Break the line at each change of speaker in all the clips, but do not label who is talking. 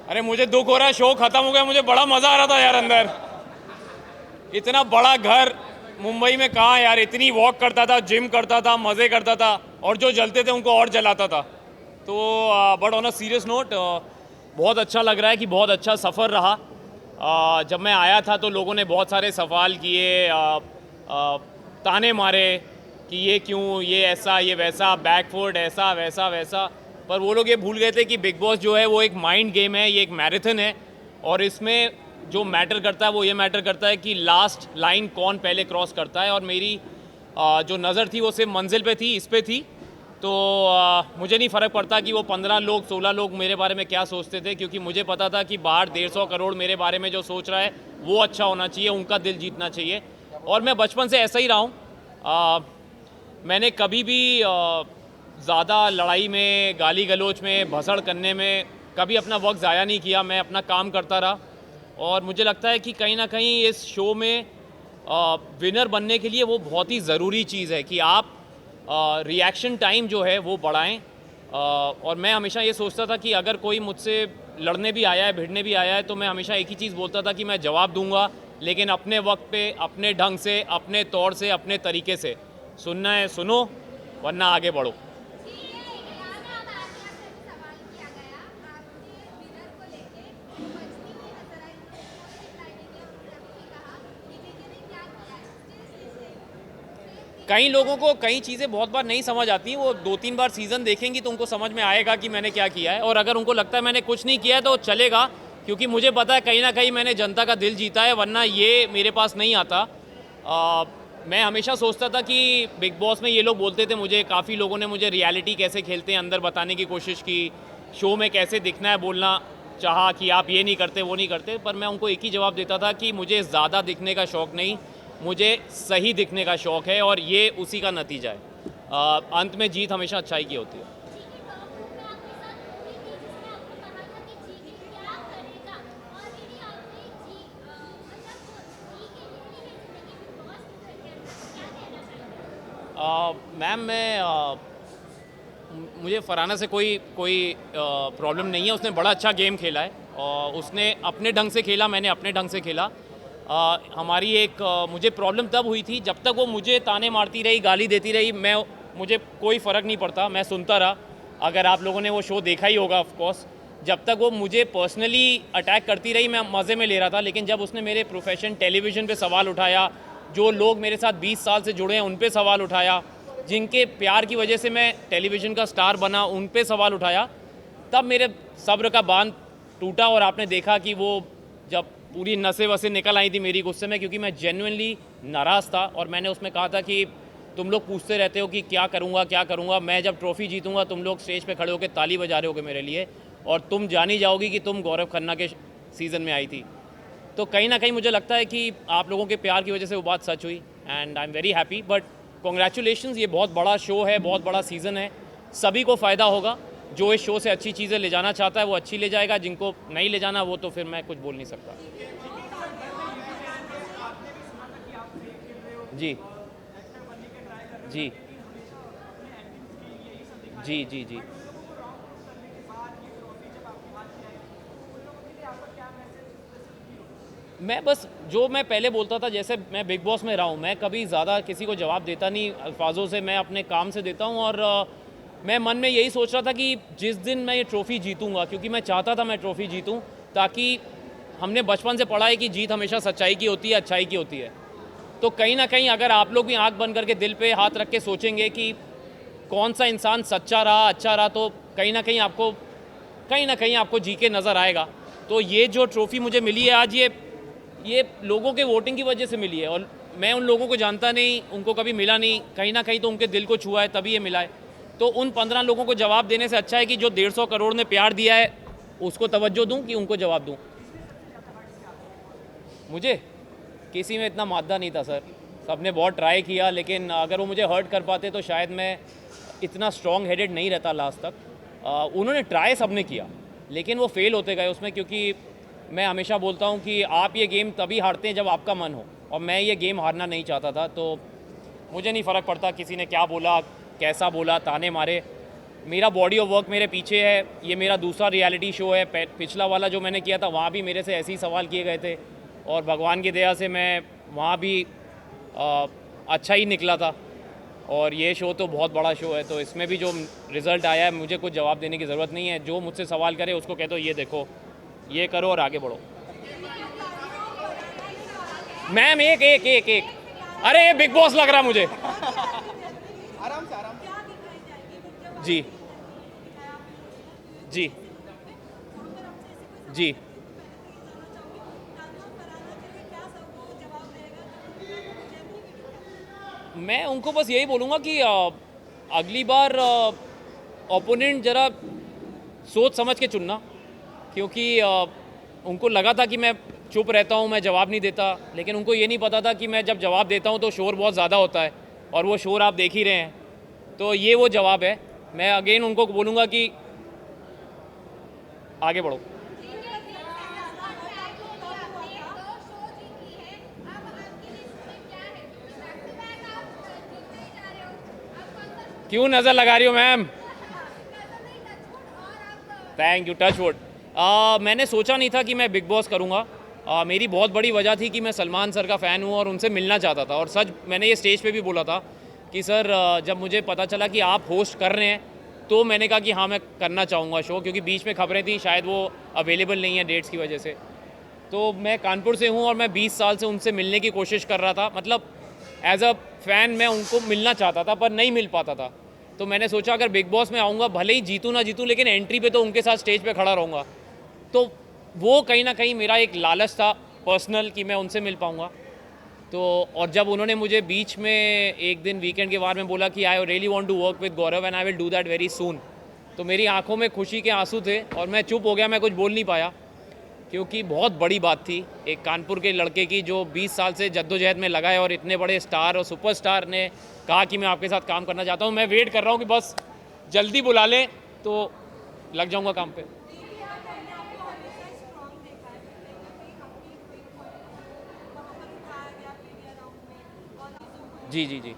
अरे मुझे दुख हो रहा है, शो खत्म हो गया, मुझे बड़ा मजा आ रहा था यार अंदर। इतना बड़ा घर मुंबई में कहाँ यार, इतनी वॉक करता था, जिम करता था, मज़े करता था, और जो जलते थे उनको और जलाता था। तो but on a serious note, बहुत अच्छा लग रहा है कि बहुत अच्छा सफ़र रहा। जब मैं आया था तो लोगों ने बहुत सारे सवाल किए, ताने मारे कि ये क्यों, ये ऐसा, ये वैसा, बैकफुट ऐसा वैसा वैसा। पर वो लोग ये भूल गए थे कि बिग बॉस जो है वो एक माइंड गेम है, ये एक मैराथन है, और इसमें जो मैटर करता है वो ये मैटर करता है कि लास्ट लाइन कौन पहले क्रॉस करता है। और मेरी जो नज़र थी वो सिर्फ मंजिल पे थी, इस पे थी। तो मुझे नहीं फ़र्क पड़ता कि वो 15 लोग 16 लोग मेरे बारे में क्या सोचते थे, क्योंकि मुझे पता था कि बाहर 150 करोड़ मेरे बारे में जो सोच रहा है वो अच्छा होना चाहिए, उनका दिल जीतना चाहिए। और मैं बचपन से ऐसा ही रहा हूँ। मैंने कभी भी ज़्यादा लड़ाई में, गाली गलौज में, भसड़ करने में कभी अपना वक्त ज़ाया नहीं किया। मैं अपना काम करता रहा, और मुझे लगता है कि कहीं ना कहीं इस शो में विनर बनने के लिए वो बहुत ही ज़रूरी चीज़ है कि आप रिएक्शन टाइम जो है वो बढ़ाएं। और मैं हमेशा ये सोचता था कि अगर कोई मुझसे लड़ने भी आया है, भिड़ने भी आया है, तो मैं हमेशा एक ही चीज़ बोलता था कि मैं जवाब दूंगा, लेकिन अपने वक्त पे, अपने ढंग से, अपने तौर से, अपने तरीके से। सुनना है सुनो, वरना आगे बढ़ो। कई लोगों को कई चीज़ें बहुत बार नहीं समझ आती, वो 2-3 बार सीज़न देखेंगी तो उनको समझ में आएगा कि मैंने क्या किया है। और अगर उनको लगता है मैंने कुछ नहीं किया है तो चलेगा, क्योंकि मुझे पता है कहीं ना कहीं मैंने जनता का दिल जीता है, वरना ये मेरे पास नहीं आता। मैं हमेशा सोचता था कि बिग बॉस में ये लोग बोलते थे मुझे, काफ़ी लोगों ने मुझे रियलिटी कैसे खेलते हैं अंदर बताने की कोशिश की, शो में कैसे दिखना है बोलना चाहा कि आप ये नहीं करते, वो नहीं करते। पर मैं उनको एक ही जवाब देता था कि मुझे ज़्यादा दिखने का शौक़ नहीं, मुझे सही दिखने का शौक़ है, और ये उसी का नतीजा है। अंत में जीत हमेशा अच्छाई की होती है। मैम, मुझे फरहाना से कोई कोई प्रॉब्लम नहीं है। उसने बड़ा अच्छा गेम खेला है, और उसने अपने ढंग से खेला, मैंने अपने ढंग से खेला। हमारी एक मुझे प्रॉब्लम तब हुई थी जब तक वो मुझे ताने मारती रही, गाली देती रही। मुझे कोई फ़र्क नहीं पड़ता, मैं सुनता रहा। अगर आप लोगों ने वो शो देखा ही होगा ऑफ कोर्स, जब तक वो मुझे पर्सनली अटैक करती रही मैं मज़े में ले रहा था। लेकिन जब उसने मेरे प्रोफेशन टेलीविज़न पे सवाल उठाया, जो लोग मेरे साथ 20 साल से जुड़े हैं उन पे सवाल उठाया, जिनके प्यार की वजह से मैं टेलीविज़न का स्टार बना उन पे सवाल उठाया, तब मेरे सब्र का बांध टूटा। और आपने देखा कि वो जब पूरी नसें वसें निकल आई थी मेरी गुस्से में, क्योंकि मैं जेन्युइनली नाराज़ था। और मैंने उसमें कहा था कि तुम लोग पूछते रहते हो कि क्या करूँगा क्या करूँगा, मैं जब ट्रॉफ़ी जीतूंगा तुम लोग स्टेज पे खड़े होकर ताली बजा रहे होगे मेरे लिए, और तुम जानी जाओगी कि तुम गौरव खन्ना के सीज़न में आई थी। तो कहीं ना कहीं मुझे लगता है कि आप लोगों के प्यार की वजह से वो बात सच हुई, and I am very happy. But congratulations, ये बहुत बड़ा शो है, बहुत बड़ा सीज़न है, सभी को फ़ायदा होगा। जो इस शो से अच्छी चीज़ें ले जाना चाहता है वो अच्छी ले जाएगा, जिनको नहीं ले जाना वो तो फिर मैं कुछ बोल नहीं सकता। जी जी जी जी जी। मैं बस जो मैं पहले बोलता था, जैसे मैं बिग बॉस में रहा हूँ, मैं कभी ज़्यादा किसी को जवाब देता नहीं अल्फाजों से, मैं अपने काम से देता हूँ। और मैं मन में यही सोच रहा था कि जिस दिन मैं ये ट्रॉफ़ी जीतूँगा, क्योंकि मैं चाहता था मैं ट्रॉफ़ी जीतूँ, ताकि हमने बचपन से पढ़ा है कि जीत हमेशा सच्चाई की होती है, अच्छाई की होती है। तो कहीं ना कहीं अगर आप लोग भी आंख बंद करके दिल पे हाथ रख के सोचेंगे कि कौन सा इंसान सच्चा रहा, अच्छा रहा, तो कहीं ना कहीं आपको जी के नज़र आएगा। तो ये जो ट्रॉफ़ी मुझे मिली है आज, ये लोगों के वोटिंग की वजह से मिली है। और मैं उन लोगों को जानता नहीं, उनको कभी मिला नहीं, कहीं ना कहीं तो उनके दिल को छुआ है तभी ये मिला है। तो उन 15 लोगों को जवाब देने से अच्छा है कि जो 150 करोड़ ने प्यार दिया है उसको तवज्जो दूं कि उनको जवाब दूं। मुझे किसी में इतना मादा नहीं था सर, सबने बहुत ट्राई किया, लेकिन अगर वो मुझे हर्ट कर पाते तो शायद मैं इतना स्ट्रॉन्ग हेडेड नहीं रहता लास्ट तक। उन्होंने ट्राई सबने किया, लेकिन वो फेल होते गए उसमें, क्योंकि मैं हमेशा बोलता हूँ कि आप ये गेम तभी हारते हैं जब आपका मन हो, और मैं ये गेम हारना नहीं चाहता था। तो मुझे नहीं फ़र्क पड़ता किसी ने क्या बोला, कैसा बोला, ताने मारे। मेरा बॉडी ऑफ वर्क मेरे पीछे है, ये मेरा दूसरा रियलिटी शो है। पिछला वाला जो मैंने किया था वहाँ भी मेरे से ऐसे ही सवाल किए गए थे और भगवान की दया से मैं वहाँ भी अच्छा ही निकला था। और ये शो तो बहुत बड़ा शो है, तो इसमें भी जो रिज़ल्ट आया है मुझे कुछ जवाब देने की ज़रूरत नहीं है। जो मुझसे सवाल करे उसको कह दो ये देखो, ये करो और आगे बढ़ो। मैम एक एक एक एक अरे ये बिग बॉस लग रहा मुझे।
आराम से
जी जी जी मैं उनको बस यही बोलूँगा कि अगली बार ओपोनेंट ज़रा सोच समझ के चुनना, क्योंकि उनको लगा था कि मैं चुप रहता हूँ, मैं जवाब नहीं देता, लेकिन उनको ये नहीं पता था कि मैं जब जवाब देता हूँ तो शोर बहुत ज़्यादा होता है, और वो शोर आप देख ही रहे हैं। तो ये वो जवाब है। मैं अगेन उनको बोलूँगा कि आगे बढ़ो। क्यों नज़र लगा रही हो ma'am? Thank you, touch wood. मैंने सोचा नहीं था कि मैं बिग बॉस करूँगा। मेरी बहुत बड़ी वजह थी कि मैं सलमान सर का फ़ैन हूँ और उनसे मिलना चाहता था। और सच मैंने ये स्टेज पे भी बोला था कि सर जब मुझे पता चला कि आप होस्ट कर रहे हैं तो मैंने कहा कि हाँ मैं करना चाहूँगा शो, क्योंकि बीच में खबरें थी शायद वो अवेलेबल नहीं है डेट्स की वजह से। तो मैं कानपुर से हूँ और मैं 20 साल से उनसे मिलने की कोशिश कर रहा था, मतलब एज अ फ़ैन मैं उनको मिलना चाहता था पर नहीं मिल पाता था। तो मैंने सोचा अगर बिग बॉस में आऊँगा, भले ही जीतूँ ना जीतूँ, लेकिन एंट्री पे तो उनके साथ स्टेज पे खड़ा रहूँगा। तो वो कहीं ना कहीं मेरा एक लालच था पर्सनल कि मैं उनसे मिल पाऊँगा। तो और जब उन्होंने मुझे बीच में एक दिन वीकेंड के बारे में बोला कि I really want to work with Gaurav and I will do that very soon, तो मेरी आंखों में खुशी के आंसू थे और मैं चुप हो गया, मैं कुछ बोल नहीं पाया, क्योंकि बहुत बड़ी बात थी एक कानपुर के लड़के की जो 20 साल से जद्दोजहद में लगा है और इतने बड़े स्टार और सुपरस्टार ने कहा कि मैं आपके साथ काम करना चाहता हूँ। मैं वेट कर रहा हूँ कि बस जल्दी बुला लें तो लग जाऊँगा काम पे। जी जी जी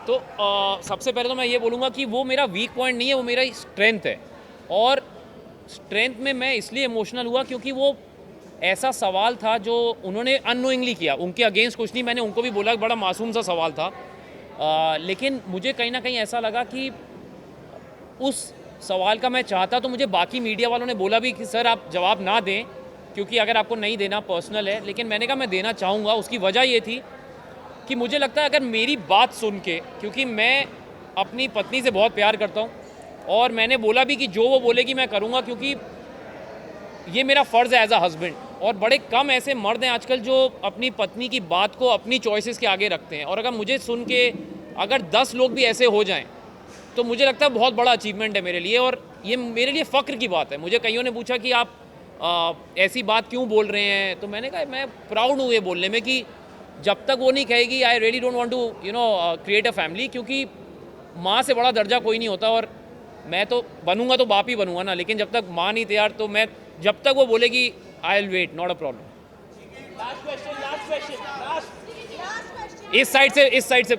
तो सबसे पहले तो मैं ये बोलूँगा कि वो मेरा वीक पॉइंट नहीं है, वो मेरा स्ट्रेंथ है। और स्ट्रेंथ में मैं इसलिए इमोशनल हुआ क्योंकि वो ऐसा सवाल था जो उन्होंने अननोइंगली किया। उनके अगेंस्ट कुछ नहीं, मैंने उनको भी बोला बड़ा मासूम सा सवाल था, लेकिन मुझे कहीं ना कहीं ऐसा लगा कि उस सवाल का मैं चाहता तो मुझे बाकी मीडिया वालों ने बोला भी कि सर आप जवाब ना दें, क्योंकि अगर आपको नहीं देना पर्सनल है, लेकिन मैंने कहा मैं देना चाहूँगा। उसकी वजह ये थी कि मुझे लगता है अगर मेरी बात सुन के, क्योंकि मैं अपनी पत्नी से बहुत प्यार करता हूँ और मैंने बोला भी कि जो वो बोलेगी मैं करूँगा, क्योंकि ये मेरा फ़र्ज़ है एज अ हस्बैंड। और बड़े कम ऐसे मर्द हैं आजकल जो अपनी पत्नी की बात को अपनी चॉइसेस के आगे रखते हैं, और अगर मुझे सुन के अगर 10 लोग भी ऐसे हो जाएं तो मुझे लगता है बहुत बड़ा अचीवमेंट है मेरे लिए, और ये मेरे लिए फ़ख्र की बात है। मुझे कईयों ने पूछा कि आप ऐसी बात क्यों बोल रहे हैं, तो मैंने कहा मैं प्राउड हूँ ये बोलने में कि जब तक वो नहीं कहेगी I really don't want to create a family, क्योंकि माँ से बड़ा दर्जा कोई नहीं होता। और मैं तो बनूंगा तो बाप ही बनूंगा ना, लेकिन जब तक माँ नहीं तैयार तो मैं, जब तक वो बोलेगी I will wait, not a problem. इस साइड से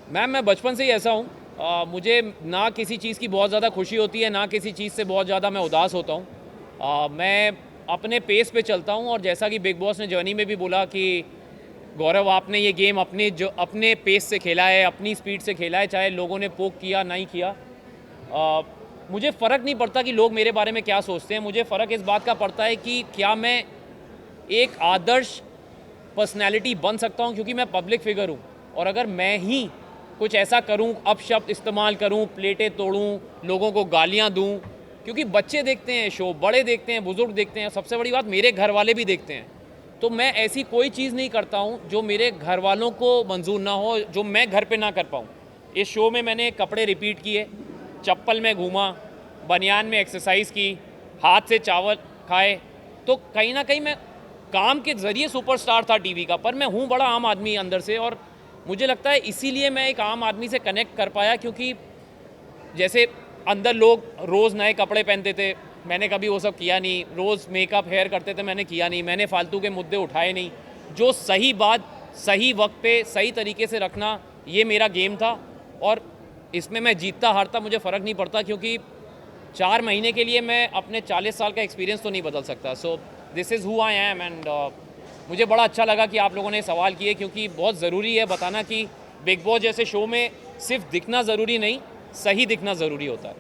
मैम मैं बचपन से ही ऐसा हूँ। मुझे ना किसी चीज़ की बहुत ज़्यादा खुशी होती है, ना किसी चीज़ से बहुत ज़्यादा मैं उदास होता हूँ। मैं अपने पेस पे चलता हूँ, और जैसा कि बिग बॉस ने जर्नी में भी बोला कि गौरव आपने ये गेम अपने पेस से खेला है, अपनी स्पीड से खेला है, चाहे लोगों ने पोक किया नहीं किया। मुझे फ़र्क नहीं पड़ता कि लोग मेरे बारे में क्या सोचते हैं, मुझे फ़र्क इस बात का पड़ता है कि क्या मैं एक आदर्श पर्सनैलिटी बन सकता हूँ, क्योंकि मैं पब्लिक फिगर हूँ। और अगर मैं ही कुछ ऐसा करूं, अपशब्द इस्तेमाल करूं, प्लेटें तोड़ूं, लोगों को गालियां दूं, क्योंकि बच्चे देखते हैं शो, बड़े देखते हैं, बुजुर्ग देखते हैं, सबसे बड़ी बात मेरे घर वाले भी देखते हैं। तो मैं ऐसी कोई चीज़ नहीं करता हूं जो मेरे घर वालों को मंजूर ना हो, जो मैं घर पे ना कर पाऊं। इस शो में मैंने कपड़े रिपीट किए, चप्पल में घूमा, बनियान में एक्सरसाइज की, हाथ से चावल खाए। तो कहीं ना कहीं मैं काम के ज़रिए सुपरस्टार था टीवी का, पर मैं हूँ बड़ा आम आदमी अंदर से। और मुझे लगता है इसीलिए मैं एक आम आदमी से कनेक्ट कर पाया, क्योंकि जैसे अंदर लोग रोज़ नए कपड़े पहनते थे, मैंने कभी वो सब किया नहीं। रोज़ मेकअप हेयर करते थे, मैंने किया नहीं। मैंने फालतू के मुद्दे उठाए नहीं। जो सही बात सही वक्त पे सही तरीके से रखना, ये मेरा गेम था। और इसमें मैं जीतता हारता मुझे फ़र्क नहीं पड़ता, क्योंकि 4 महीने के लिए मैं अपने 40 साल का एक्सपीरियंस तो नहीं बदल सकता। So this is who I am. And मुझे बड़ा अच्छा लगा कि आप लोगों ने सवाल किए, क्योंकि बहुत ज़रूरी है बताना कि बिग बॉस जैसे शो में सिर्फ दिखना ज़रूरी नहीं, सही दिखना ज़रूरी होता है।